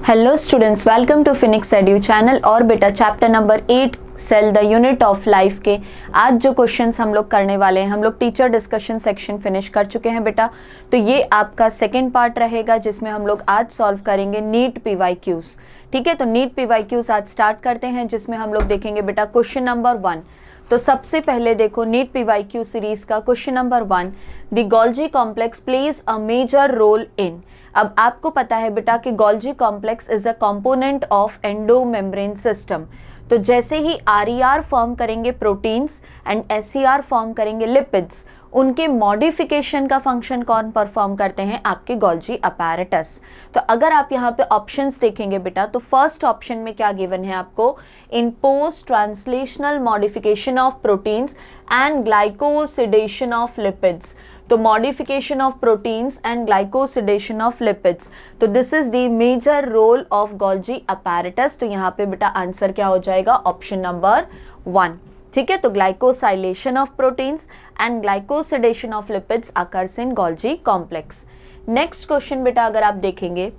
Hello students, welcome to Phoenix Edu channel. और बेटा chapter number 8 cell the unit of life के आज जो क्वेश्चंस हम लोग करने वाले हैं, हम लोग टीचर डिस्कशन सेक्शन फिनिश कर चुके हैं बेटा। तो ये आपका सेकंड पार्ट रहेगा जिसमें हम लोग आज सॉल्व करेंगे नीट पीवाईक्यूज। ठीक है, तो नीट पीवाईक्यूज आज स्टार्ट करते हैं जिसमें हम लोग देखेंगे बेटा क्वेश्चन नंबर 1। तो सबसे पहले देखो नीट पीवाईक्यू सीरीज का question number 1, the Golgi complex plays a major role in. अब आपको पता है बेटा कि Golgi complex is a component of endomembrane system. तो जैसे ही RER फॉर्म करेंगे प्रोटीन्स एंड SER फॉर्म करेंगे लिपिड्स, उनके मॉडिफिकेशन का फंक्शन कौन परफॉर्म करते हैं? आपके गोल्जी अपैरेटस। तो अगर आप यहाँ पे ऑप्शंस देखेंगे बेटा, तो फर्स्ट ऑप्शन में क्या गिवन है आपको? In post translational modification of proteins and glycosidation of lipids. तो modification of proteins and glycosidation of lipids, तो this is the major role of Golgi apparatus. तो यहाँ पे बेटा आंसर क्या हो जाएगा? Option number 1। ठीक है, तो glycosylation of proteins and glycosidation of lipids occurs in Golgi complex. Next question बेटा अगर आप देखेंगे,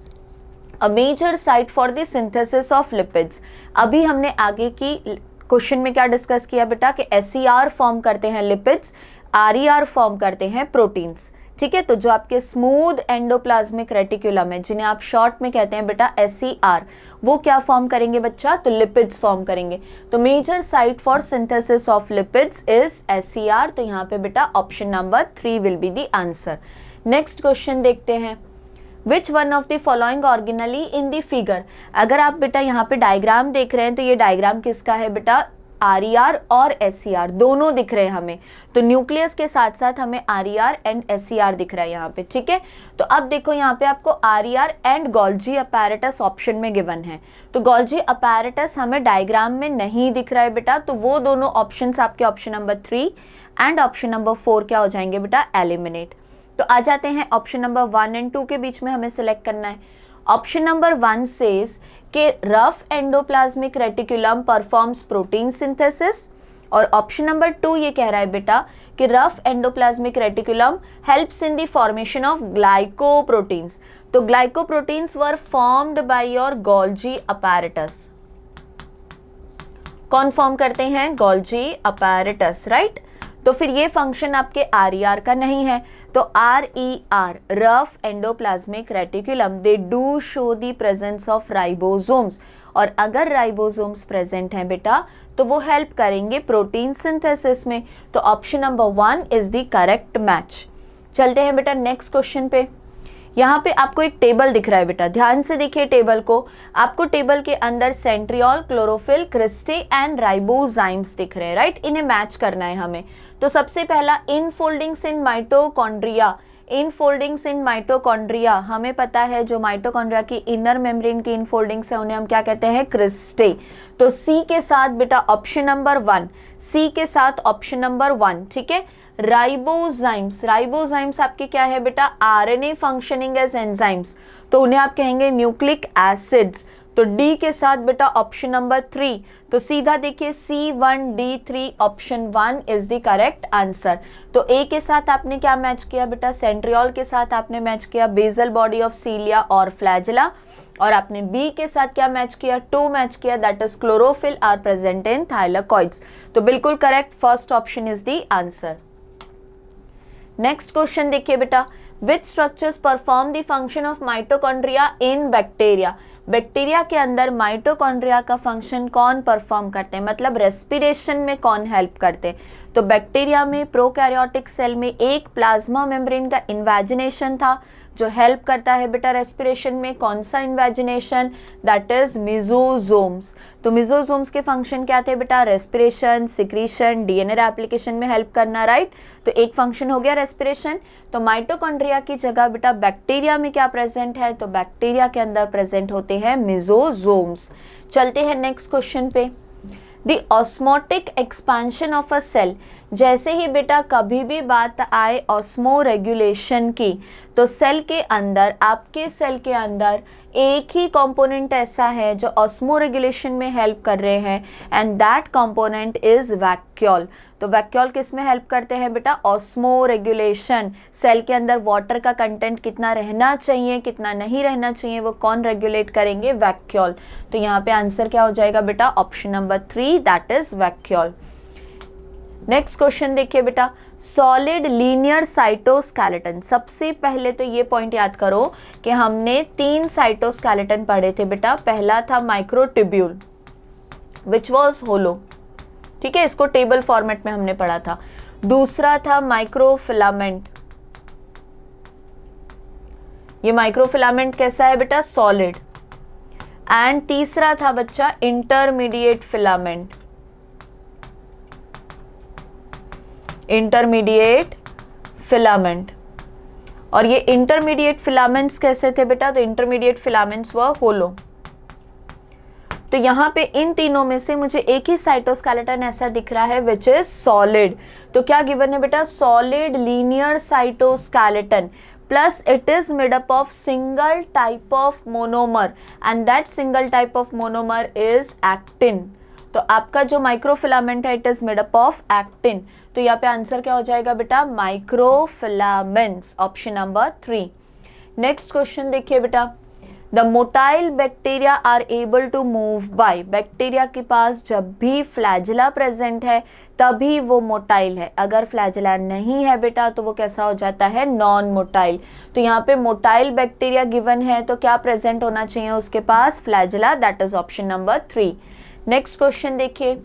a major site for the synthesis of lipids. अभी हमने आगे की क्वेश्चन में क्या डिस्कस किया बेटा कि SER फॉर्म करते हैं लिपिड्स, RER फॉर्म करते हैं प्रोटीन्स। ठीक है, तो जो आपके स्मूथ एंडोप्लाज्मिक रेटिकुलम है, जिन्हें आप शॉर्ट में कहते हैं बेटा SER, वो क्या फॉर्म करेंगे बच्चा? तो लिपिड्स फॉर्म करेंगे। तो major site for synthesis of lipids is SER। तो यहाँ पे बेटा option number 3 will be the answer. Next question देखते हैं, which one of the following organelle in the figure. अगर आप बेटा यहाँ पे डायग्राम देख रहे हैं तो ये डायग्राम किसका है बेटा? RER और SER दोनों दिख रहे हैं हमें। तो न्यूक्लियस के साथ साथ हमें RER एंड SER दिख रहा है यहाँ पे। ठीक है, तो अब देखो यहाँ पे आपको RER and Golgi apparatus option में गिवन है। तो गोल्जी अपैरेटस हमें डायग्राम में नहीं दिख रहा है बेटा, तो वो दोनों ऑप्शंस आपके option number 3 and option number 4 क्या हो जाएंगे बेटा? एलिमिनेट। तो आ जाते हैं ऑप्शन नंबर 1 एंड 2 के बीच में हमें सिलेक्ट करना है। ऑप्शन नंबर 1 सेज कि rough endoplasmic reticulum performs protein synthesis, और ऑप्शन नंबर 2 ये कह रहा है बेटा कि rough endoplasmic reticulum helps in the formation of glycoproteins. तो glycoproteins were formed by your Golgi apparatus. कौन फॉर्म करते हैं? Golgi apparatus, right. तो फिर ये फंक्शन आपके RER का नहीं है। तो RER rough endoplasmic reticulum they do show the presence of ribosomes, और अगर राइबोसोम्स प्रेजेंट हैं बेटा तो वो हेल्प करेंगे प्रोटीन सिंथेसिस में। तो option number 1 is the correct match. चलते हैं बेटा नेक्स्ट क्वेश्चन पे। यहाँ पे आपको एक टेबल दिख रहा है बेटा, ध्यान से देखिए टेबल को। आपको टेबल के अंदर centriole, chlorophyll, cristae and ribozymes दिख रहे हैं, राइट। इन्हें मैच करना है हमें। तो सबसे पहला infoldings in mitochondria. Infoldings in mitochondria, हमें पता है जो माइटोकॉन्ड्रिया की इनर मेम्ब्रेन की इनफोल्डिंग्स है उन्हें हम क्या कहते हैं? क्रिस्टे। तो C के साथ बेटा ऑप्शन नंबर 1, C के साथ ऑप्शन नंबर 1। ठीक है, राइबोजाइम्स, राइबोजाइम्स आपके क्या है बेटा? RNA फंक्शनिंग एज एंजाइम्स, तो उन्हें आप कहेंगे न्यूक्लिक एसिड्स। तो D के साथ बेटा ऑप्शन नंबर 3। तो सीधा देखिए C1D3 option 1 is the correct answer. तो A के साथ आपने क्या मैच किया बेटा? सेंट्रियोल के साथ आपने मैच किया बेसल बॉडी ऑफ सीलिया और फ्लैजेला, और आपने B के साथ क्या मैच किया? 2 मैच किया, that is chlorophyll are present in thylakoids. तो बिल्कुल correct, first option is the answer. Next question देखिए बेटा, which structures perform the function of mitochondria in bacteria. Bacteria के अंदर माइटोकॉन्ड्रिया का फंक्शन कौन परफॉर्म करते हैं, मतलब रेस्पिरेशन में कौन हेल्प करते हैं? तो बैक्टीरिया में प्रोकैरियोटिक सेल में एक प्लाज्मा मेम्ब्रेन का इन्वेजिनेशन था जो हेल्प करता है बेटा रेस्पिरेशन में। कौन सा इन्वेजिनेशन? That is मिजोजोम्स। तो मिजोजोम्स के फंक्शन क्या थे बेटा? रेस्पिरेशन, सिक्रीशन, DNA एप्लीकेशन में हेल्प करना, राइट। तो एक फंक्शन हो गया रेस्पिरेशन। तो माइटोकॉन्ड्रिया की जगह बेटा बैक्टीरिया में क्या प्रेजेंट है? तो बैक्टीरिया के अंदर प्रेजेंट होते हैं मिजोजोम्स। चलते हैं नेक्स्ट क्वेश्चन पे। The osmotic expansion of a cell. जैसे ही बेटा कभी भी बात आए ऑस्मो रेगुलेशन की, तो सेल के अंदर, आपके सेल के अंदर एक ही कंपोनेंट ऐसा है जो ऑस्मो रेगुलेशन में हेल्प कर रहे हैं, and that component is vacuole. तो वैक्यूल किस में हेल्प करते हैं बेटा? Osmo regulation. सेल के अंदर वाटर का कंटेंट कितना रहना चाहिए, कितना नहीं रहना चाहिए, वो कौन रेगुलेट करेंगे? वैक्यूल। तो यहाँ पे आंसर क्या हो जाएगा बेटा? Option number 3, that is vacuole. Next question देखिए बेटा, सॉलिड लीनियर साइटोस्केलेटन। सबसे पहले तो ये पॉइंट याद करो कि हमने 3 साइटोस्केलेटन पढ़े थे बेटा। पहला था माइक्रोट्यूब्यूल विच वॉज होलो, ठीक है, इसको टेबल फॉर्मेट में हमने पढ़ा था। दूसरा था माइक्रोफिलामेंट, ये माइक्रोफिलामेंट कैसा है बेटा? सॉलिड। एंड तीसरा था बच्चा इंटरमीडिएट फिलामेंट, इंटरमीडिएट फिलामेंट। और ये इंटरमीडिएट फिलामेंट्स कैसे थे बेटा? तो इंटरमीडिएट फिलामेंट्स व होलो। तो यहाँ पे इन तीनों में से मुझे एक ही साइटोस्केलेटन ऐसा दिख रहा है विच इज सॉलिड। तो क्या गिवन है बेटा? Solid linear cytoskeleton plus it is made up of single type of monomer, and that single type of monomer is actin. तो आपका जो माइक्रोफिलामेंट है it is made up of actin. तो यहाँ पे आंसर क्या हो जाएगा बेटा? Microfilaments, option number 3। Next question देखिए बेटा, the motile bacteria are able to move by. Bacteria के पास जब भी फ्लैजिला प्रेजेंट है तभी वो मोटाइल है, अगर फ्लैजिला नहीं है बेटा तो वो कैसा हो जाता है? Non motile. तो यहाँ पे मोटाइल बैक्टीरिया गिवन है तो क्या प्रेजेंट होना चाहिए उसके पास? Flagella, that is option number 3। Next question देखिए,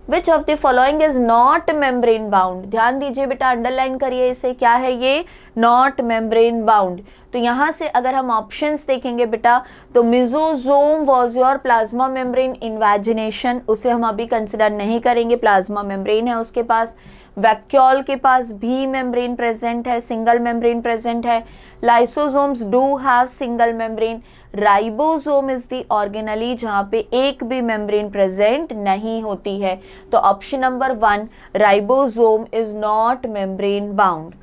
which of the following is not membrane bound. ध्यान दीजिए बेटा, अंडरलाइन करिए इसे, क्या है ये? Not membrane bound. तो यहाँ से अगर हम ऑप्शंस देखेंगे बेटा, तो mesosome was your plasma membrane invagination, उसे हम अभी कंसिडर नहीं करेंगे, प्लाज्मा मेम्ब्रेन है उसके पास। वैक्यूल के पास भी मेम्ब्रेन प्रेजेंट है, सिंगल मेम्ब्रेन प्रेजेंट है। Lysosomes do have single membrane. Ribosome is the organelle जहाँ पे एक भी मेम्ब्रेन प्रेजेंट नहीं होती है। तो option number 1, ribosome is not membrane bound.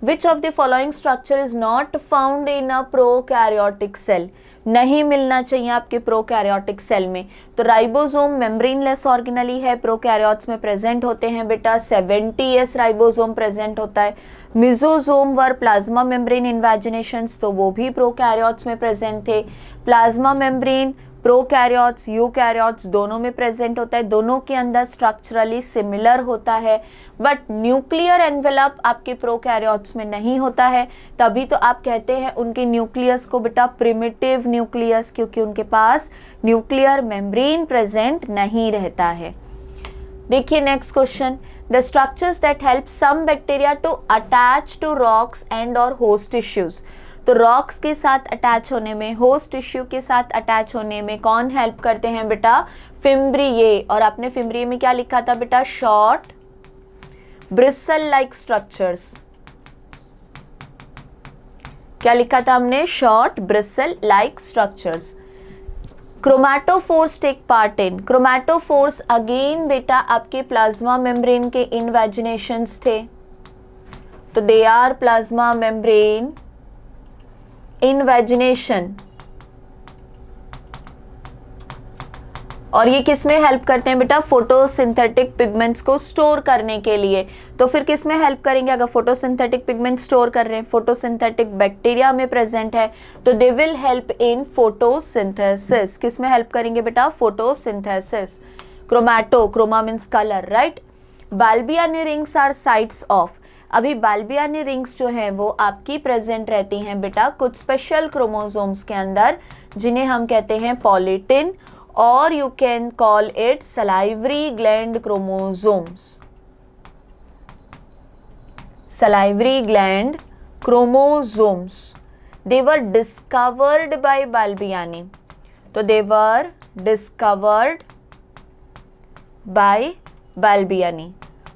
Which of the following structure is not found in a prokaryotic cell? नहीं मिलना चाहिए आपके प्रोकैरियोटिक सेल में। तो राइबोसोम मेम्ब्रेनलेस ऑर्गेनली है, प्रोकैरियोट्स में प्रेजेंट होते हैं बेटा, 70S राइबोसोम प्रेजेंट होता है। मिजोसोम वर प्लाज्मा मेम्ब्रेन इन्वेजिनेशंस, तो वो भी प्रोकैरियोट्स में प्रेजेंट थे। प्लाज्मा मेम्ब्रेन प्रोकैरियोट्स यूकैरियोट्स दोनों में प्रेजेंट होता है, दोनों के अंदर स्ट्रक्चरली सिमिलर होता है, बट न्यूक्लियर एनवेलप आपके प्रोकैरियोट्स में नहीं होता है। तभी तो आप कहते हैं उनके न्यूक्लियस को बेटा प्रिमिटिव न्यूक्लियस, क्योंकि उनके पास न्यूक्लियर मेम्ब्रेन प्रेजेंट नहीं रहता है। देखिए next question, the structures that help some bacteria to attach to rocks and और होस्ट टिश्यूज। तो रॉक्स के साथ अटैच होने में, होस्ट टिश्यू के साथ अटैच होने में कौन हेल्प करते हैं बेटा? फिम्ब्रिये। और आपने फिम्ब्रिये में क्या लिखा था बेटा? Short bristle like structures. क्या लिखा था हमने? Short bristle like structures. Chromatophores take part in. Chromatophores again बेटा आपके प्लाज्मा मेम्ब्रेन के इन्वेजिनेशंस थे, तो they are plasma membrane invagination. और ये किस में हेल्प करते हैं बेटा? फोटोसिंथेटिक पिगमेंट्स को स्टोर करने के लिए। तो फिर किस में हेल्प करेंगे अगर फोटोसिंथेटिक पिगमेंट स्टोर कर रहे हैं? फोटोसिंथेटिक बैक्टीरिया में प्रेजेंट है, तो they will help in photosynthesis. किस में हेल्प करेंगे बेटा? Photosynthesis. Chromato, chroma means colour, right. Balbiani rings are sites of. अभी बाल्बियानी रिंग्स जो हैं वो आपकी प्रेजेंट रहती हैं बेटा कुछ स्पेशल क्रोमोसोम्स के अंदर, जिन्हें हम कहते हैं पॉलीटिन, और you can call it salivary gland chromosomes. Salivary gland chromosomes. They were discovered by Balbiani. तो they were discovered by Balbiani.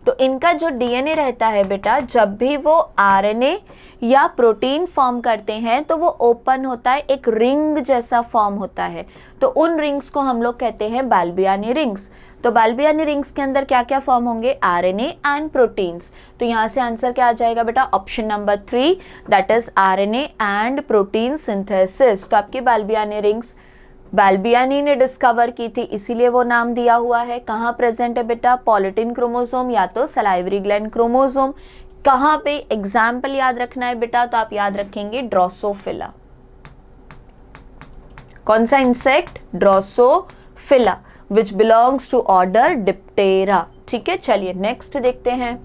तो इनका जो डीएनए रहता है बेटा, जब भी वो आरएनए या प्रोटीन फॉर्म करते हैं तो वो ओपन होता है, एक रिंग जैसा फॉर्म होता है, तो उन रिंग्स को हम लोग कहते हैं बाल्बियानी रिंग्स। तो बाल्बियानी रिंग्स के अंदर क्या क्या फॉर्म होंगे, आरएनए एंड प्रोटीन्स। तो यहाँ से आंसर क्या आ जाएगा बेटा, option number 3 that is RNA and protein synthesis. तो आपकी बाल्बियानी रिंग्स बाल्बियानी ने डिस्कवर की थी, इसीलिए वो नाम दिया हुआ है। कहाँ प्रेजेंट है बेटा, पॉलिटिन क्रोमोसोम या तो सलाइवरी ग्लैंड क्रोमोसोम। कहाँ पे, एग्जाम्पल याद रखना है बेटा, तो आप याद रखेंगे ड्रोसोफिला। कौन सा insect, Drosophila, which belongs to order Diptera. ठीक है, चलिए नेक्स्ट देखते हैं।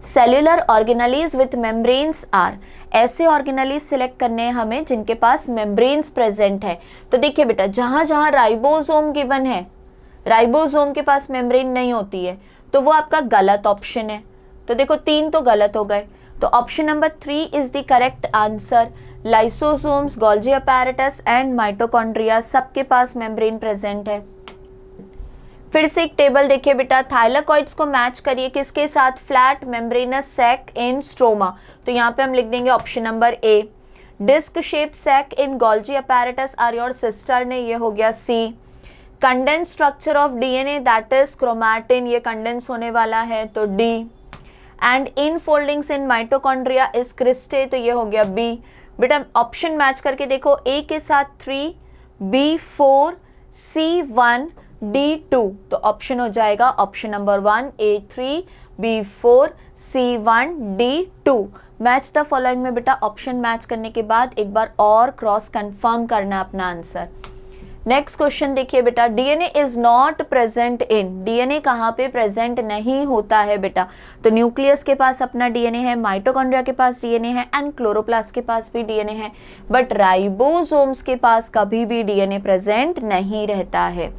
Cellular organelles with membranes are, ऐसे ऑर्गेनेलीज सिलेक्ट करने हैं हमें जिनके पास मेम्ब्रेन्स प्रेजेंट है। तो देखिए बेटा, जहां जहां राइबोसोम गिवन है, राइबोसोम के पास मेम्ब्रेन नहीं होती है, तो वो आपका गलत ऑप्शन है। तो देखो 3 तो गलत हो गए, तो option number 3 is the correct answer. Lysosomes, Golgi apparatus and mitochondria सबके पास मेम्ब्रेन प्रेजेंट है। फिर से एक टेबल देखिए बेटा, थाइलाकॉइड्स को मैच करिए किसके साथ, flat membranous sac in stroma. तो यहाँ पे हम लिख देंगे option number A. Disc shaped sac in Golgi apparatus are your cisternae, ये हो गया C. Condensed structure of DNA that is chromatin, ये कंडेंस होने वाला है तो D. And in foldings in mitochondria is cristae, तो ये हो गया बी। बेटा ऑप्शन मैच करके देखो, ए के साथ 3, बी 4, सी 1, डी 2। तो ऑप्शन हो जाएगा option number 1 A3, B4, C1, D2। Match the following में बेटा ऑप्शन मैच करने के बाद एक बार और क्रॉस कंफर्म करना अपना आंसर। नेक्स्ट क्वेश्चन देखिए बेटा, DNA is not present in, DNA कहाँ पे प्रेजेंट नहीं होता है बेटा, तो न्यूक्लियस के पास अपना डीएनए है, माइटोकॉन्ड्रिया के पास डीएनए है एंड क्लोरोप्लास्ट के पास भी डीएनए है, बट राइबोसोम्स के पास कभी भी डीएनए प्रेजेंट नहीं रहता है।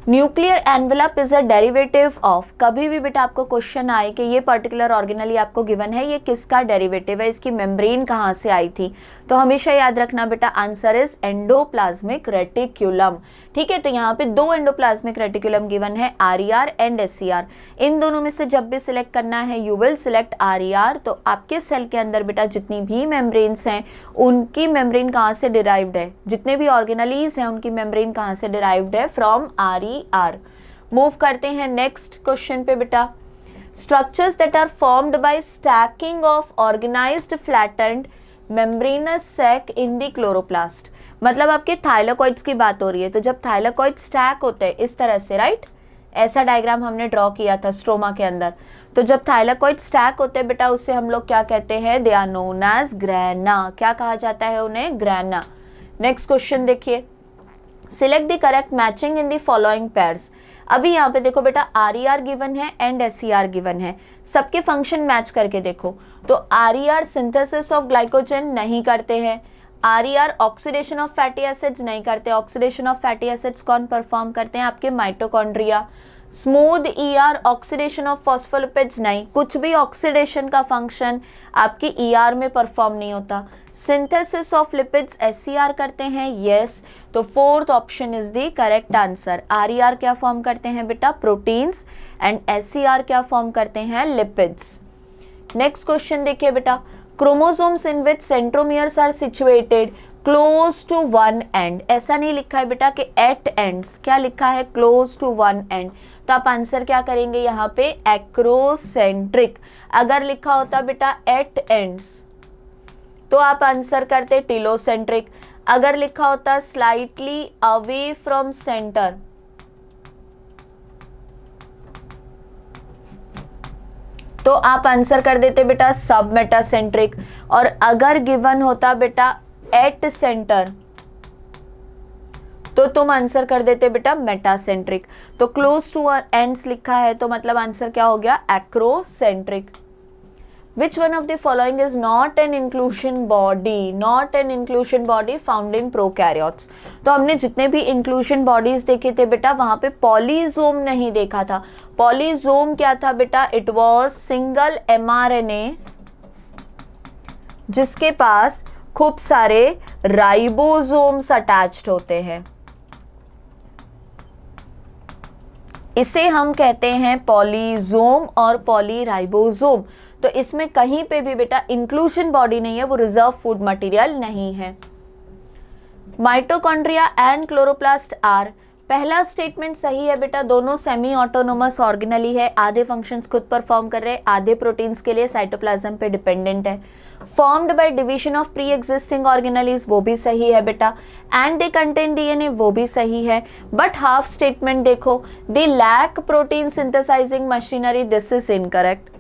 Nuclear envelope is a derivative of, कभी भी बेटा आपको क्वेश्चन आए कि ये पर्टिकुलर ऑर्गेनेली आपको गिवन है, ये किसका डेरिवेटिव है, इसकी मेम्ब्रेन कहाँ से आई थी, तो हमेशा याद रखना बेटा आंसर इज एंडोप्लाज्मिक रेटिक्यूलम। ठीक है, तो यहाँ पे 2 एंडोप्लाज्मिक रेटिक्यूलम गिवन है, RER एंड SER। इन दोनों में से जब भी सिलेक्ट करना है यू विल सिलेक्ट RER। तो आपके सेल के अंदर बेटा जितनी भी मेम्ब्रेन्स हैं उनकी मेम्ब्रेन कहाँ से डिराइव्ड है, जितने भी ऑर्गेनेलीज हैं उनकी मेम्ब्रेन कहाँ से डिराइव्ड है, फ्रॉम RER। मूव करते हैं नेक्स्ट क्वेश्चन पे बेटा। Structures that are formed by stacking of organized flattened membranous sac in the chloroplast, मतलब आपके थाइलाकॉइड्स की बात हो रही है। तो जब थाइलाकॉइड स्टैक होते हैं इस तरह से, राइट, ऐसा डायग्राम हमने ड्रॉ किया था स्ट्रोमा के अंदर, तो जब थाइलाकॉइड स्टैक होते हैं बेटा उसे हम लोग क्या कहते हैं, they are known as grana. क्या कहा जाता है उन्हें, ग्रैना। नेक्स्ट क्वेश्चन देखिए, select the correct matching in the following pairs. अभी यहाँ पे देखो बेटा RER गिवन है एंड SER गिवन है, सबके फंक्शन मैच करके देखो। तो RER सिंथेसिस ऑफ ग्लाइकोजन नहीं करते हैं, RER oxidation of fatty acids नहीं करते, ऑक्सीडेशन ऑफ फैटी एसिड्स कौन परफॉर्म करते हैं, आपके mitochondria. Smooth ER oxidation of phospholipids नहीं, कुछ भी ऑक्सीडेशन का फंक्शन आपकी ER में परफॉर्म नहीं होता। सिंथेसिस ऑफ लिपिड्स SER करते हैं, यस। तो fourth option is the correct answer. RER क्या फॉर्म करते हैं बेटा, प्रोटीन्स, एंड SER क्या फॉर्म करते हैं, लिपिड्स। नेक्स्ट क्वेश्चन देखिए बेटा, chromosomes in which centromeres are situated close to one end, ऐसा नहीं लिखा है बेटा कि एट एंड्स, क्या लिखा है, क्लोज टू वन एंड। तो आप आंसर क्या करेंगे यहाँ पे, एक्रोसेंट्रिक। अगर लिखा होता बेटा एट एंड्स तो आप आंसर करते टिलोसेंट्रिक। अगर लिखा होता स्लाइटली अवे फ्रॉम सेंटर तो आप आंसर कर देते बेटा सब मेटासेंट्रिक। और अगर गिवन होता बेटा एट सेंटर तो तुम आंसर कर देते बेटा मेटासेंट्रिक। तो क्लोज टू एंड्स लिखा है तो मतलब आंसर क्या हो गया, acrocentric. Which one of the following is not an inclusion body? Not an inclusion body found in prokaryotes. तो हमने जितने भी inclusion bodies देखे थे बेटा वहां पे पॉलीजोम नहीं देखा था। पॉलीजोम क्या था बेटा, इट वॉज सिंगल mRNA जिसके पास खूब सारे राइबोसोम्स अटैच्ड होते हैं, इसे हम कहते हैं पॉलीजोम और पॉलीराइबोसोम। तो इसमें कहीं पे भी बेटा इंक्लूजन बॉडी नहीं है, वो रिजर्व फूड मटेरियल नहीं है। माइटोकॉन्ड्रिया एंड क्लोरोप्लास्ट आर, पहला स्टेटमेंट सही है बेटा, दोनों सेमी ऑटोनोमस ऑर्गेनली है, आधे फंक्शंस खुद परफॉर्म कर रहे हैं, आधे प्रोटीन्स के लिए साइटोप्लाज्म पे डिपेंडेंट है। Formed by division of pre existing organelles, वो भी सही है बेटा। एंड दे कंटेन डीएनए, वो भी सही है। बट हाफ स्टेटमेंट देखो, they lack protein synthesising machinery, this is incorrect.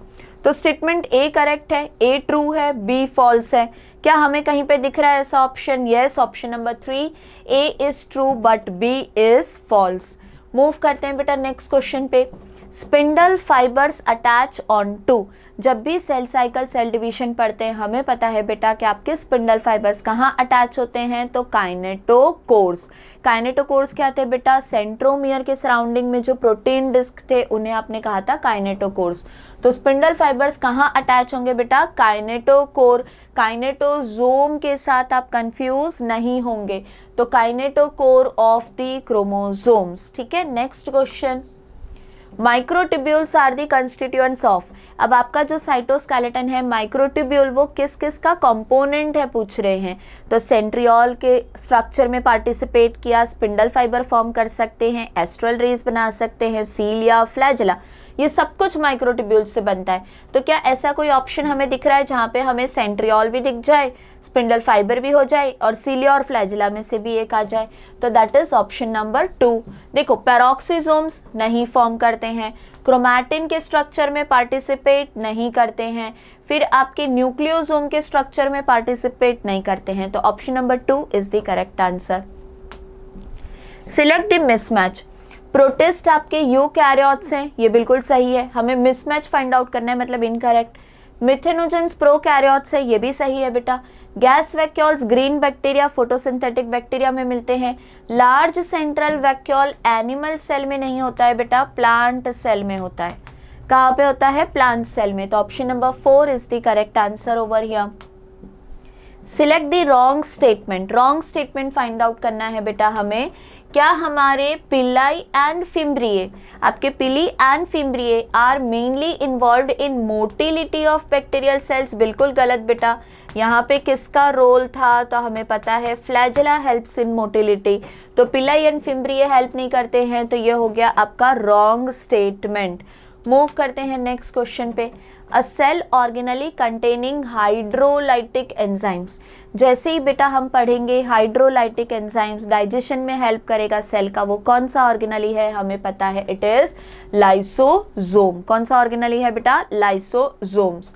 तो स्टेटमेंट ए करेक्ट है, ए ट्रू है, बी फॉल्स है। क्या हमें कहीं पे दिख रहा है ऐसा option? Yes, option number 3 A is true but B is false. Move करते हैं बेटा नेक्स्ट क्वेश्चन पे। Spindle fibres attach on to, जब भी सेल साइकिल सेल डिवीजन पढ़ते हैं हमें पता है बेटा कि आपके स्पिंडल फाइबर्स कहाँ अटैच होते हैं, तो काइनेटोकोर्स। काइनेटोकोर्स क्या थे बेटा? सेंट्रोमियर के सराउंडिंग में जो प्रोटीन डिस्क थे उन्हें आपने कहा था काइनेटोकोर्स। तो स्पिंडल फाइबर्स कहाँ अटैच होंगे बेटा? काइनेटोकोर। काइनेटोजोम के साथ आप कंफ्यूज नहीं होंगे, तो काइनेटोकोर ऑफ द क्रोमोसोम्स। ठीक है, next question. Microtubules are the constituents of, अब आपका जो साइटोस्केलेटन है माइक्रोट्यूब्यूल वो किस किस का कंपोनेंट है पूछ रहे हैं, तो सेंट्रियोल के स्ट्रक्चर में पार्टिसिपेट किया, स्पिंडल फाइबर फॉर्म कर सकते हैं, एस्ट्रल रेज बना सकते हैं, सीलिया, फ्लैजेला, ये सब कुछ माइक्रोट्यूब्यूल से बनता है। तो क्या ऐसा कोई ऑप्शन हमें दिख रहा है जहाँ पे हमें सेंट्रियोल भी दिख जाए, स्पिंडल फाइबर भी हो जाए और सीलिया और फ्लैजिला में से भी एक आ जाए? तो दैट इज ऑप्शन नंबर 2। देखो, पैरोक्सिसोम्स नहीं फॉर्म करते हैं, क्रोमैटिन के स्ट्रक्चर में पार्टिसिपेट नहीं करते हैं, फिर आपके न्यूक्लियोसोम के स्ट्रक्चर में पार्टिसिपेट नहीं करते हैं, तो option number 2 is the correct answer. Select the mismatch, protist आपके यूकैरियोट्स हैं, ये बिल्कुल सही है, हमें मिसमैच फाइंड आउट करना है, मतलब इनकरेक्ट। मिथेनोजेंस प्रोकैरियोट्स है, ये भी सही है बेटा। Gas vacuoles green bacteria photosynthetic bacteria में मिलते हैं। Large central vacuole animal cell में नहीं होता है बेटा, प्लांट सेल में होता है। कहाँ पे होता है? प्लांट सेल में। तो option number 4 is the correct answer over here. Select the wrong statement, wrong statement find out करना है बेटा हमें। क्या हमारे पिलाई एंड फिम्ब्रिए, आपके pili and fimbriae are mainly involved in motility of bacterial cells? बिल्कुल गलत बेटा, यहाँ पे किसका रोल था? तो हमें पता है फ्लैजेला हेल्प्स इन मोटिलिटी, तो पिलाई एंड फिम्ब्रिए हेल्प नहीं करते हैं, तो ये हो गया आपका रॉन्ग स्टेटमेंट। मूव करते हैं नेक्स्ट क्वेश्चन पे। A cell organelle containing hydrolytic enzymes, जैसे ही बेटा हम पढ़ेंगे हाइड्रोलाइटिक एंजाइम्स डाइजेशन में हेल्प करेगा सेल का, वो कौन सा ऑर्गेनली है? हमें पता है इट इज लाइसोसोम। कौन सा ऑर्गेनली है बेटा? लाइसोसोम्स।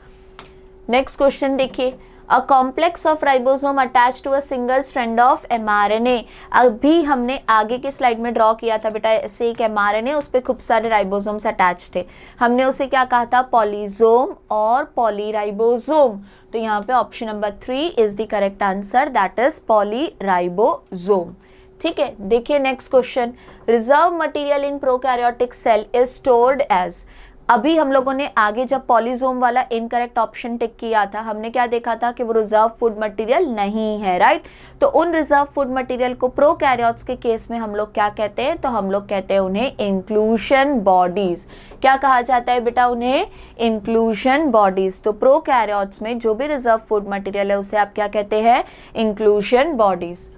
नेक्स्ट क्वेश्चन देखिए। A complex of ribosome attach to a single strand of mRNA, अभी हमने आगे की स्लाइड में ड्रॉ किया था बेटा, ऐसे एक mRNA, उस पर खूब सारे राइबोसोम्स अटैच थे, हमने उसे क्या कहा था? पॉलीजोम और पॉलीराइबोसोम। तो यहाँ पे option number 3 is the correct answer, that is polyribosome. ठीक है, देखिए next question. Reserve material in prokaryotic cell is stored as, अभी हम लोगों ने आगे जब पॉलीजोम वाला इनकरेक्ट ऑप्शन टिक किया था, हमने क्या देखा था कि वो रिजर्व फूड मटेरियल नहीं है, राइट? तो उन रिजर्व फूड मटेरियल को प्रोकैरियोट्स के केस में हम लोग क्या कहते हैं? तो हम लोग कहते हैं उन्हें इंक्लूजन बॉडीज। क्या कहा जाता है बेटा? उन्हें इंक्लूजन बॉडीज। तो प्रोकैरियोट्स में जो भी रिजर्व फूड मटेरियल है उसे आप क्या कहते हैं? Inclusion bodies.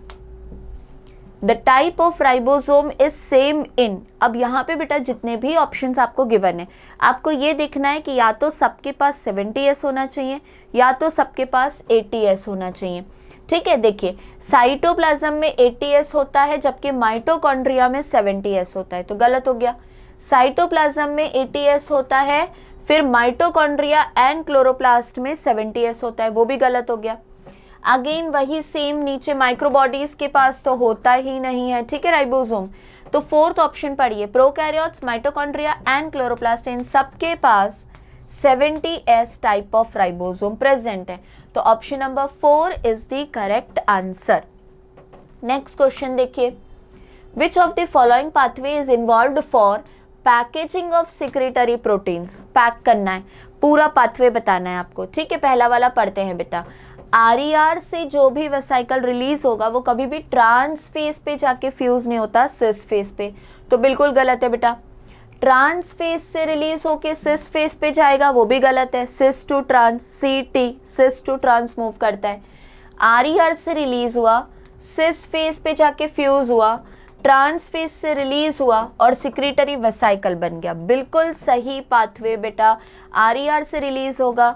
The type of ribosome is same in, अब यहाँ पे बेटा जितने भी ऑप्शंस आपको गिवन है, आपको ये देखना है कि या तो सबके पास 70S होना चाहिए या तो सबके पास 80S होना चाहिए। ठीक है, देखिए साइटोप्लाज्म में 80S होता है जबकि माइटोकॉन्ड्रिया में 70S होता है, तो गलत हो गया। साइटोप्लाज्म में 80S होता है, फिर माइटोकॉन्ड्रिया एंड क्लोरोप्लास्ट में 70S होता है, वो भी गलत हो गया। अगेन वही सेम नीचे माइक्रोबॉडीज के पास तो होता ही नहीं है, ठीक है, राइबोसोम। तो फोर्थ ऑप्शन पढ़िए, प्रोकैरियोट्स, माइटोकॉन्ड्रिया एंड क्लोरोप्लास्ट, इन सबके पास 70S type of ribosome present है, तो option number 4 is the correct answer. Next question देखिए। Which of the following pathway is involved for packaging of secretory proteins? Pack करना है, पूरा पाथवे बताना है आपको, ठीक है। पहला वाला पढ़ते हैं बेटा। RER से जो भी वेसाइकल रिलीज होगा वो कभी भी ट्रांस फेज पे जाके फ्यूज नहीं होता, सिस फेज पे, तो बिल्कुल गलत है बेटा। ट्रांस फेज से रिलीज होके सिस फेज पे जाएगा, वो भी गलत है। सिस टू ट्रांस, सीटी, सिस टू ट्रांस मूव करता है। आरईआर से रिलीज हुआ, सिस फेज पे जाके फ्यूज हुआ, ट्रांस फेज से रिलीज हुआ और सिक्रीटरी वेसाइकल बन गया। बिल्कुल सही पाथवे बेटा। आरईआर से रिलीज होगा,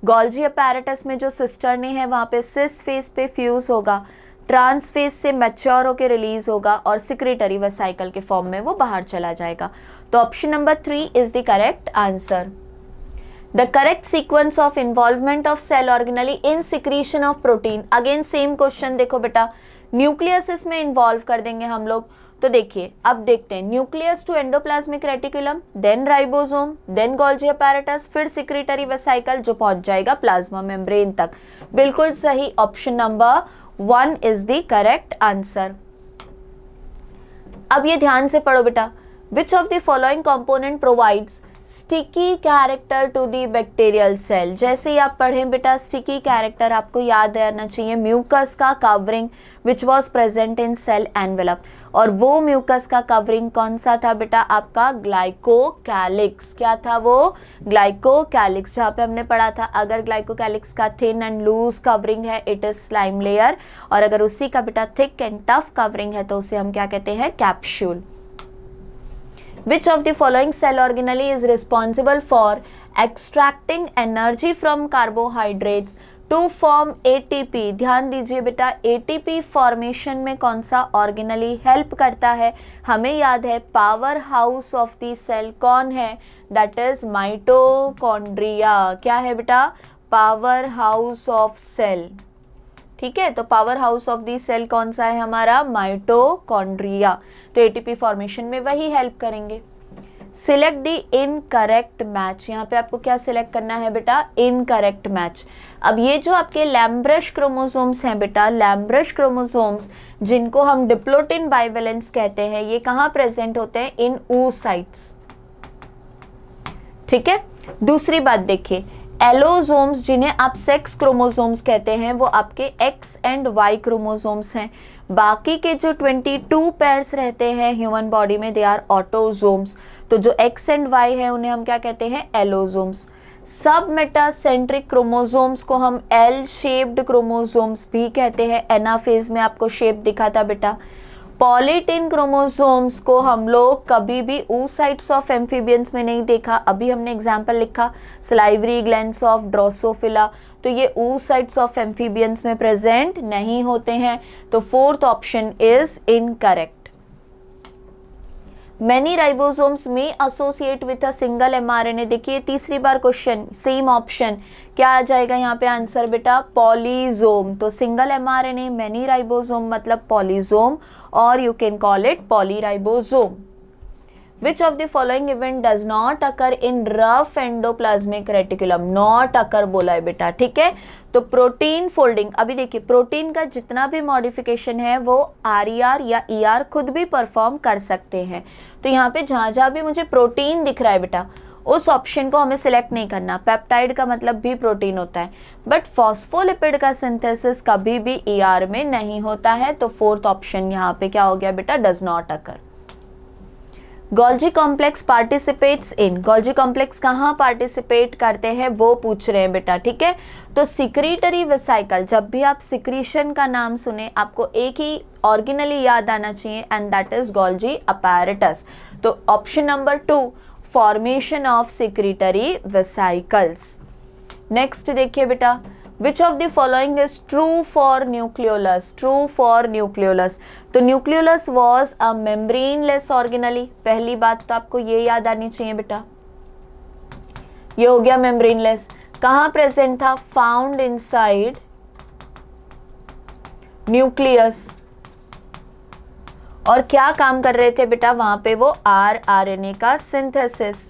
गोल्जी अपैरेटस में जो सिस्टर्नी है वहाँ पे सिस फेज पे फ्यूज होगा, ट्रांस फेज से मैच्योर होकर रिलीज होगा और सिक्रेटरी वेसाइकल के फॉर्म में वो बाहर चला जाएगा। तो option number 3 is the correct answer. The correct sequence of involvement of cell organelle in secretion of protein. Again same question देखो बेटा, न्यूक्लियस में इन्वॉल्व कर देंगे हम लोग। तो देखिए अब देखते हैं, nucleus to endoplasmic reticulum, then ribosome, then Golgi apparatus, फिर सिक्रेटरी वेसाइकल जो पहुंच जाएगा प्लाज्मा मेम्ब्रेन तक। बिल्कुल सही, option number 1 is the correct answer. अब ये ध्यान से पढ़ो बेटा, which of the following component provides sticky character to the bacterial cell. जैसे ही आप पढ़ें बेटा, स्टिकी कैरेक्टर आपको याद रहना चाहिए, म्यूकस का covering which was present in cell envelope. और वो म्यूकस का कवरिंग कौन सा था बेटा? आपका ग्लाइकोकैलिक्स। क्या था वो? ग्लाइकोकैलिक्स। जहाँ पे हमने पढ़ा था अगर ग्लाइकोकैलिक्स का थिन एंड लूज कवरिंग है इट इज स्लाइम लेयर, और अगर उसी का बेटा थिक एंड टफ कवरिंग है तो उसे हम क्या कहते हैं? Capsule. Which of the following cell organelle is responsible for extracting energy from carbohydrates to form ATP? ध्यान दीजिए बेटा, ATP फॉर्मेशन में कौन सा ऑर्गेनली हेल्प करता है? हमें याद है powerhouse of the cell कौन है? That is mitochondria. क्या है बेटा? Powerhouse of cell. ठीक है, तो powerhouse of the cell कौन सा है हमारा? माइटोकॉन्ड्रिया। तो एटीपी फॉर्मेशन में वही हेल्प करेंगे। Select the incorrect match. यहाँ पे आपको क्या सिलेक्ट करना है बेटा? Incorrect match. अब ये जो आपके लैम्ब्रश क्रोमोसोम्स हैं बेटा, लैम्ब्रश क्रोमोसोम्स जिनको हम डिप्लोटिन बाइवेलेंस कहते हैं, ये कहाँ प्रेजेंट होते हैं? इन oocytes। ठीक है, दूसरी बात देखिए, एलोसोम्स जिन्हें आप सेक्स क्रोमोसोम्स कहते हैं वो आपके एक्स एंड वाई क्रोमोसोम्स हैं। बाकी के जो 22 पेयर्स रहते हैं ह्यूमन बॉडी में दे आर ऑटोसोम्स। तो जो एक्स एंड वाई है उन्हें हम क्या कहते हैं? एलोसोम्स। सब मेटासेंट्रिक क्रोमोसोम्स को हम एल शेप्ड क्रोमोसोम्स भी कहते हैं। एनाफेज में आपको शेप दिखा था बेटा। पॉलीटिन क्रोमोसोम्स को हम लोग कभी भी oocytes ऑफ एम्फीबियंस में नहीं देखा। अभी हमने एग्जाम्पल लिखा सलाइवरी ग्लैंड्स ऑफ ड्रोसोफिला, तो ये oocytes ऑफ एम्फीबियंस में प्रेजेंट नहीं होते हैं। तो fourth option is incorrect. Many ribosomes may associate with a single mRNA। देखिए तीसरी बार क्वेश्चन, सेम ऑप्शन, क्या आ जाएगा यहाँ पे आंसर बेटा? पॉलीजोम। तो सिंगल mRNA, मैनी राइबोसोम मतलब पॉलीजोम, और you can call it polyribosome. Which of the following event does not occur in rough endoplasmic reticulum? Not occur बोला है बेटा। ठीक है, तो प्रोटीन फोल्डिंग, अभी देखिए प्रोटीन का जितना भी मॉडिफिकेशन है वो आरईआर या ईआर खुद भी परफॉर्म कर सकते हैं। तो यहाँ पे जहाँ जहाँ भी मुझे प्रोटीन दिख रहा है बेटा उस ऑप्शन को हमें सिलेक्ट नहीं करना। पेप्टाइड का मतलब भी प्रोटीन होता है, बट फॉस्फोलिपिड का सिंथेसिस कभी भी ईआर में नहीं होता है। तो फोर्थ ऑप्शन यहाँ पे क्या हो गया बेटा? Does not occur. Golgi complex participates in. Golgi complex कहाँ पार्टिसिपेट करते हैं वो पूछ रहे हैं बेटा। ठीक है, तो सिक्रीटरी वेसाइकल, जब भी आप सिक्रीशन का नाम सुने आपको एक ही ऑर्गेनली याद आना चाहिए and that is Golgi apparatus. तो option number 2 formation of secretory vesicles. Next देखिए बेटा, Which of the following is true for nucleolus? True for nucleolus। तो nucleolus was a membraneless organelle। पहली बात तो आपको ये याद आनी चाहिए बेटा, ये हो गया membraneless। कहाँ प्रेजेंट था? Found inside nucleus. और क्या काम कर रहे थे बेटा वहां पे? वो आरआरएनए का सिंथेसिस।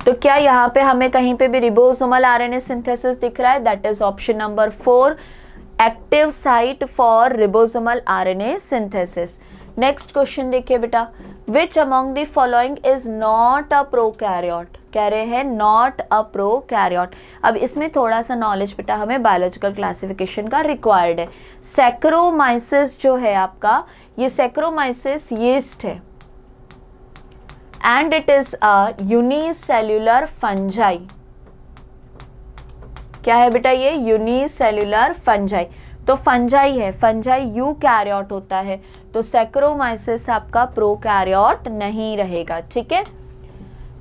तो क्या यहाँ पे हमें कहीं पे भी रिबोसोमल आरएनए सिंथेसिस दिख रहा है? That is option number 4, active site for ribosomal RNA synthesis. Next question देखिए बेटा, which among the following is not a prokaryote? कह रहे हैं नॉट अ प्रोकैरियोट। अब इसमें थोड़ा सा नॉलेज बेटा हमें बायोलॉजिकल क्लासिफिकेशन का रिक्वायर्ड है। सैक्रोमाइसिस जो है आपका, ये सैक्रोमाइसिस यीस्ट है and it is a unicellular fungi. क्या है बेटा ये? Unicellular fungi. तो फंजाई है, फंजाई यूकैरियोट होता है, तो सैक्रोमाइसिस आपका प्रोकैरियोट नहीं रहेगा। ठीक है।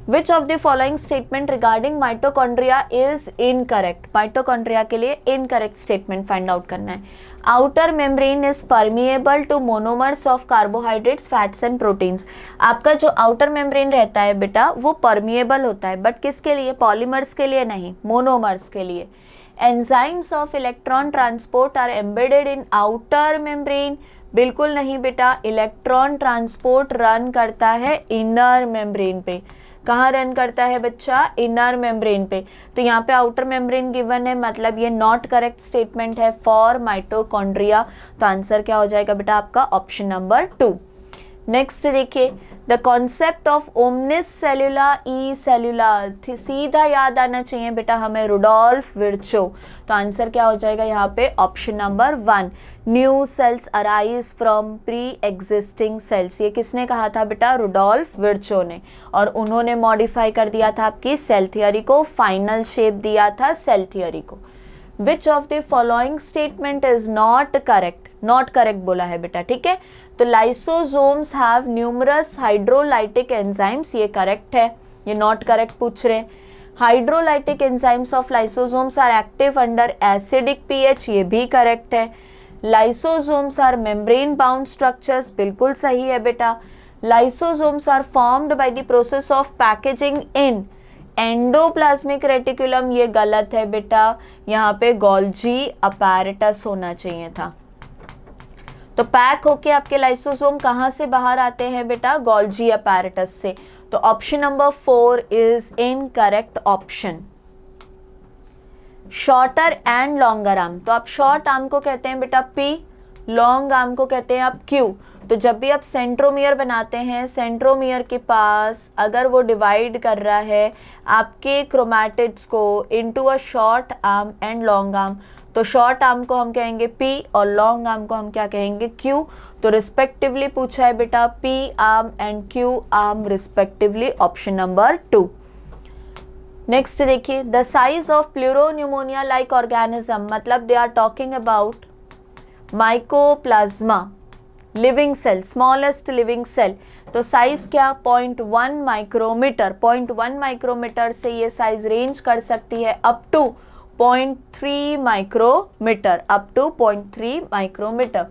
Which of the following statement regarding mitochondria is incorrect? Mitochondria के लिए incorrect statement find out करना है। Outer membrane is permeable to monomers of carbohydrates, fats and proteins। आपका जो outer membrane रहता है बेटा वो permeable होता है, बट किसके लिए? पॉलीमर्स के लिए नहीं, मोनोमर्स के लिए। Enzymes of electron transport are embedded in outer membrane। बिल्कुल नहीं बेटा, इलेक्ट्रॉन ट्रांसपोर्ट रन करता है इनर मेम्ब्रेन पे। कहाँ रन करता है बच्चा? इनर मेम्ब्रेन पे। तो यहाँ पे आउटर मेम्ब्रेन गिवन है, मतलब ये नॉट करेक्ट स्टेटमेंट है फॉर माइटोकॉन्ड्रिया। तो आंसर क्या हो जाएगा बेटा आपका? Option number 2। नेक्स्ट देखिए, द कॉन्सेप्ट ऑफ ओमनिस सेल्यूला ई सेल्यूला, सीधा याद आना चाहिए बेटा हमें रुडोल्फ विर्चो। तो आंसर क्या हो जाएगा यहाँ पे? Option number 1। New sales arise from pre existing cells. ये किसने कहा था बेटा? रुडोल्फ विर्चो ने। और उन्होंने मॉडिफाई कर दिया था आपकी सेल थियरी को, फाइनल शेप दिया था सेल थियरी को। Which of the following statement is not correct? Not correct बोला है बेटा। ठीक है, तो lysosomes have numerous hydrolytic enzymes, ये करेक्ट है। ये नॉट करेक्ट पूछ रहे हैं। Hydrolytic enzymes of lysosomes are active under acidic pH, ये भी करेक्ट है। Lysosomes are membrane bound structures, बिल्कुल सही है बेटा। Lysosomes are formed by the process of packaging in endoplasmic reticulum, ये गलत है बेटा। यहाँ पे गोल्जी अपैरेटस होना चाहिए था। तो पैक होके आपके लाइसोसोम कहाँ से बाहर आते हैं बेटा? गोल्जी अपैरेटस से। तो option number 4 is incorrect option. Shorter and longer arm, तो आप शॉर्ट आर्म को कहते हैं बेटा P, लॉन्ग आर्म को कहते हैं आप Q। तो जब भी आप सेंट्रोमियर बनाते हैं, सेंट्रोमियर के पास अगर वो डिवाइड कर रहा है आपके क्रोमैटिड्स को into a short arm and long arm, तो शॉर्ट आर्म को हम कहेंगे P और लॉन्ग आर्म को हम क्या कहेंगे? Q। तो रिस्पेक्टिवली पूछा है बेटा P arm and Q arm respectively, option number 2। Next देखिए, the size of pleuropneumonia like organism, मतलब they are talking about mycoplasma living cell, smallest living cell. तो साइज क्या? 0.1 माइक्रोमीटर। 0.1 माइक्रोमीटर से ये साइज रेंज कर सकती है up to 0.3 micrometre, up to 0.3 micrometre.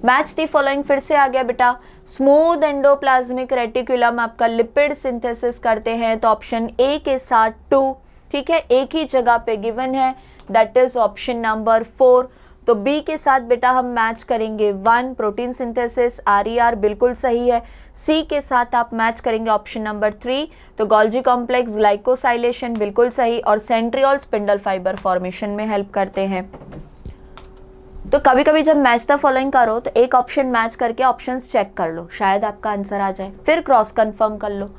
Match the following, फिर से आ गया बेटा। स्मूथ एंडोप्लाज्मिक रेटिकुलम आपका लिपिड सिंथेसिस करते हैं, तो ऑप्शन ए के साथ 2, ठीक है, एक ही जगह पे गिवन है, दैट इज ऑप्शन नंबर 4। तो बी के साथ बेटा हम मैच करेंगे 1, प्रोटीन सिंथेसिस RER बिल्कुल सही है। सी के साथ आप मैच करेंगे ऑप्शन नंबर 3, तो गोल्जी कॉम्प्लेक्स ग्लाइकोसाइलेशन बिल्कुल सही, और सेंट्रियोल स्पिंडल फाइबर फॉर्मेशन में हेल्प करते हैं। तो कभी कभी जब मैच द फॉलोइंग करो तो एक ऑप्शन मैच करके ऑप्शंस चेक कर लो, शायद आपका आंसर आ जाए, फिर क्रॉस कंफर्म कर लो।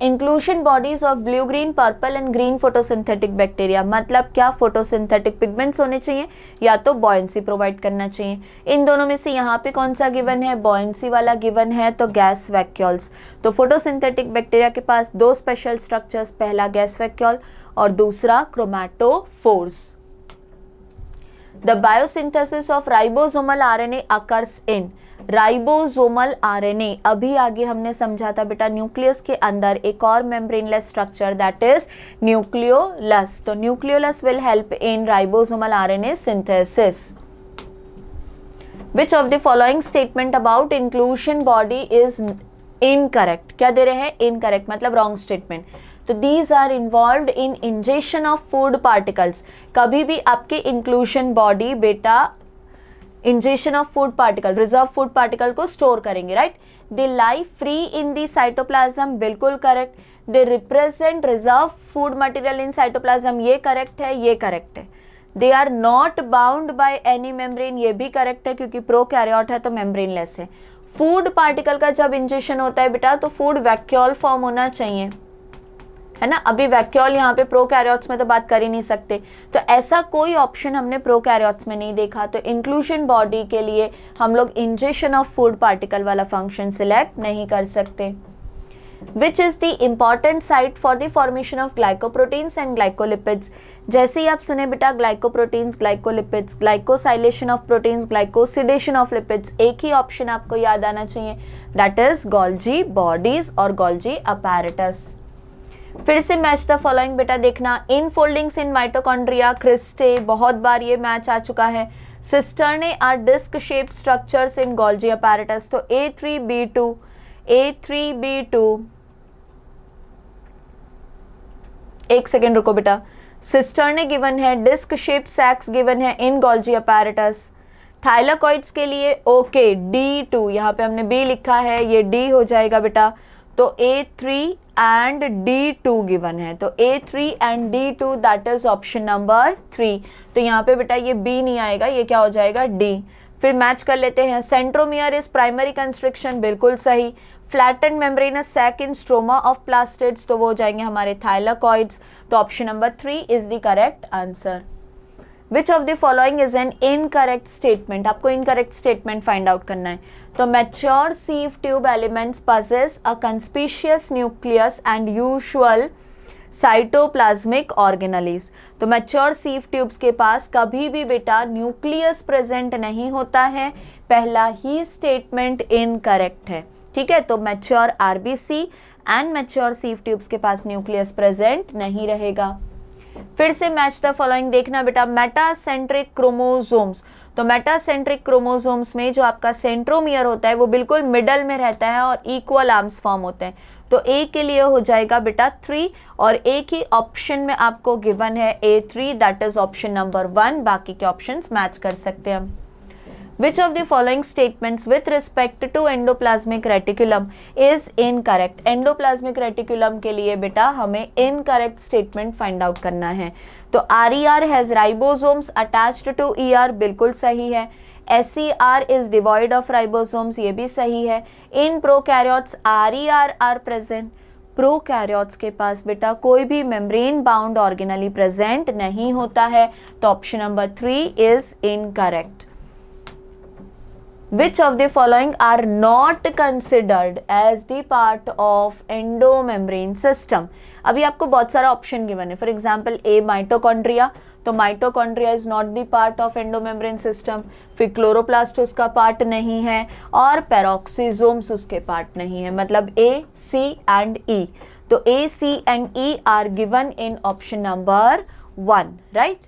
Inclusion bodies of blue, green, purple and green photosynthetic bacteria, मतलब क्या? फोटोसिंथेटिक पिगमेंट्स होने चाहिए या तो बॉयंसी प्रोवाइड करना चाहिए। इन दोनों में से यहाँ पे कौन सा गिवन है? बॉयंसी वाला गिवन है, तो गैस वैक्यूल्स। तो फोटोसिंथेटिक बैक्टीरिया के पास 2 स्पेशल स्ट्रक्चर्स, पहला गैस वैक्यूल और दूसरा chromatophores. The biosynthesis of ribosomal RNA occurs in, ribosomal RNA अभी आगे हमने समझा था बेटा, न्यूक्लियस के अंदर एक और membraneless structure that is nucleolus. तो nucleolus will help in ribosomal RNA synthesis. Which of the following statement about inclusion body is incorrect? क्या दे रहे हैं? इनकरेक्ट मतलब रॉन्ग स्टेटमेंट। तो these are involved in injection of food particles. कभी भी आपके इंक्लूशन बॉडी बेटा injection of food particle, reserve food particle को स्टोर करेंगे, right. They lie free in the cytoplasm, बिल्कुल correct. They represent reserve food material in cytoplasm, ये correct है, ये करेक्ट है। They are not bound by any membrane, ये भी correct है क्योंकि प्रोकैरियोट है तो मेम्ब्रेनलेस है। फूड पार्टिकल का जब इंजेक्शन होता है बेटा तो फूड वैक्यूल फॉर्म होना चाहिए, है ना। अभी वैक्यूल यहाँ पे प्रोकैरियोट्स में तो बात कर ही नहीं सकते, तो ऐसा कोई ऑप्शन हमने प्रोकैरियोट्स में नहीं देखा। तो इंक्लूजन बॉडी के लिए हम लोग इंजेक्शन ऑफ फूड पार्टिकल वाला फंक्शन सिलेक्ट नहीं कर सकते। Which is the important site for the formation of glycoproteins and glycolipids? जैसे ही आप सुने बेटा glycoproteins, glycolipids, glycosylation of proteins, glycosidation of lipids, एक ही ऑप्शन आपको याद आना चाहिए, दैट इज गोल्जी बॉडीज और गोल्जी अपैरेटस। फिर से मैच द फॉलोइंग बेटा देखना, in foldings in mitochondria, cristae, बहुत बार ये मैच आ चुका है। Cisternae are disc shape structures in Golgi apparatus. तो A3B2 एक सेकेंड रुको बेटा, सिस्टर्ने गिवन है, डिस्क शेप सैक्स गिवन है इन गोल्जी अपैरेटस। थाइलाकॉइड्स के लिए ओके D2, यहाँ पे हमने B लिखा है, ये D हो जाएगा बेटा। तो A3 एंड D2 गिवन है, तो A3 and D2 that is option number 3। तो यहाँ पे बेटा ये B नहीं आएगा, ये क्या हो जाएगा D। फिर मैच कर लेते हैं, सेंट्रोमियर इज प्राइमरी कंस्ट्रिक्शन, बिल्कुल सही। Flatten membranous sac in stroma of plastids, तो वो हो जाएंगे हमारे थाइलाकॉइड्स। तो option number 3 is the correct answer. Which of the following is an incorrect statement, आपको इनकरेक्ट स्टेटमेंट फाइंड आउट करना है। तो mature sieve tube elements possess a conspicuous nucleus and usual cytoplasmic organelles. तो mature sieve tubes के पास कभी भी बेटा न्यूक्लियस प्रेजेंट नहीं होता है, पहला ही स्टेटमेंट इनकरेक्ट है, ठीक है। तो mature RBC and mature sieve tubes के पास न्यूक्लियस प्रेजेंट नहीं रहेगा। फिर से मैच द फॉलोइंग देखना बेटा, मेटासेंट्रिक क्रोमोसोम्स। तो मेटासेंट्रिक क्रोमोसोम्स में जो आपका सेंट्रोमियर होता है वो बिल्कुल मिडल में रहता है और इक्वल आर्म्स फॉर्म होते हैं। तो ए के लिए हो जाएगा बेटा 3 और एक ही ऑप्शन में आपको गिवन है A3 that is option number 1, बाकी के ऑप्शंस मैच कर सकते हैं हम। Which of the following statements with respect to endoplasmic reticulum is incorrect? Endoplasmic reticulum के लिए बेटा हमें incorrect statement find out करना है। तो RER has ribosomes attached to ER, बिल्कुल सही है। SER is devoid of ribosomes, ये भी सही है। In prokaryotes RER are present, prokaryotes के पास बेटा कोई भी मेम्ब्रेन बाउंड ऑर्गेनली प्रेजेंट नहीं होता है। तो option number 3 is incorrect. Which of the following are not considered as the part of endomembrane system? अभी आपको बहुत सारा ऑप्शन गिवन है। फॉर एग्जाम्पल A माइटोकॉन्ड्रिया, तो mitochondria is not the part of endomembrane system. फिर chloroplast उसका part नहीं है और पेरोक्सीजोम्स उसके पार्ट नहीं है, मतलब A, C एंड E। तो A, C and E are given in option number 1, right.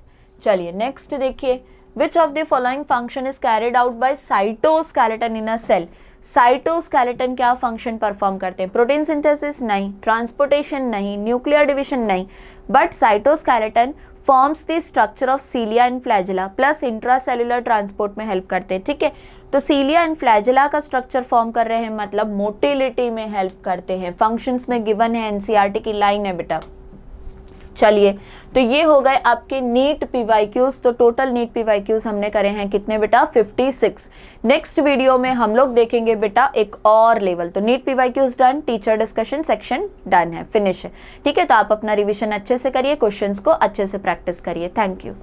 चलिए नेक्स्ट देखिए, Which of the following function is carried out by cytoskeleton in a cell? Cytoskeleton क्या फंक्शन परफॉर्म करते हैं? Protein synthesis नहीं, transportation नहीं, nuclear division नहीं, but cytoskeleton forms the structure of cilia and flagella plus intracellular transport में help करते हैं, ठीक है। तो सीलिया एंड फ्लैजिला का स्ट्रक्चर फॉर्म कर रहे हैं, मतलब मोटिलिटी में हेल्प करते हैं। फंक्शंस में गिवन है, एनसीईआरटी की लाइन है बेटा। चलिए, तो ये हो गए आपके नीट पीवाईक्यूज। तो टोटल नीट पीवाईक्यूज हमने करे हैं कितने बेटा? 56। नेक्स्ट वीडियो में हम लोग देखेंगे बेटा एक और लेवल। तो NEET PYQs done, teacher discussion section done है, फिनिश है, ठीक है। तो आप अपना रिवीजन अच्छे से करिए, क्वेश्चंस को अच्छे से प्रैक्टिस करिए। Thank you.